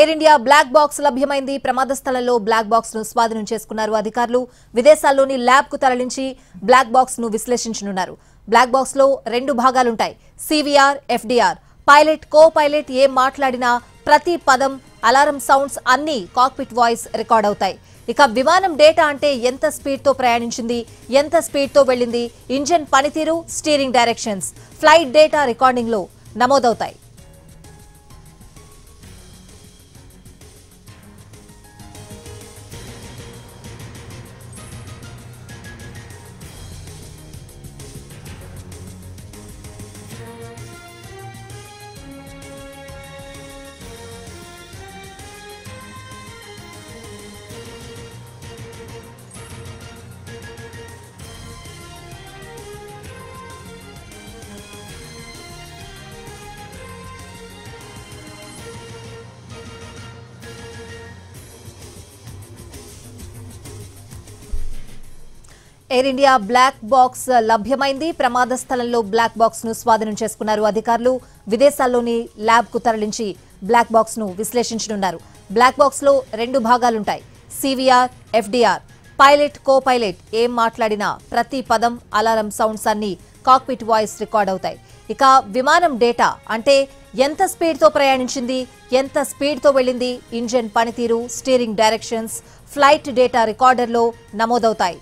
Air India black box లభ్యమైంది. ప్రమాద స్థలంలో బ్లాక్ బాక్స్ ను స్వాధీనం చేసుకున్నారు అధికారులు. విదేశాల్లోని ల్యాబ్ కు తరలించి బ్లాక్ బాక్స్ ను విశ్లేషించనున్నారు. బ్లాక్ బాక్స్ లో రెండు భాగాలుంటాయి. CVR, FDR. Pilot, co pilot ఏం మాట్లాడినా ప్రతి పదం, అలారం సౌండ్స్ అన్ని కాక్పిట్ వాయిస్ రికార్డ్ అవుతాయి. ఇక విమానం డేటా అంటే ఎంత స్పీడ్ తో ప్రయాణించింది, ఎంత స్పీడ్ తో వెళ్లింది, ఇంజిన్ పనితీరు, steering directions, flight data recording లో నమోదవుతాయి. ఎయిర్ ఇండియా బ్లాక్ బాక్స్ లభ్యమైంది. ప్రమాద స్థలంలో బ్లాక్ బాక్స్ ను స్వాధీనం చేసుకున్నారు అధికారులు. విదేశాల్లోని ల్యాబ్ కు తరలించి బ్లాక్ బాక్స్ ను విశ్లేషించనున్నారు. బ్లాక్ బాక్స్ లో రెండు భాగాలుంటాయి. CVR, FDR. Pilot, co pilot ఏం మాట్లాడినా ప్రతి పదం, అలారం సౌండ్స్ అన్ని కాక్పిట్ వాయిస్ రికార్డ్ అవుతాయి. ఇక విమానం డేటా అంటే ఎంత స్పీడ్ తో ప్రయాణించింది, ఎంత స్పీడ్ తో వెళ్లింది, ఇంజిన్ పనితీరు, steering directions, flight data recorder లో నమోదవుతాయి.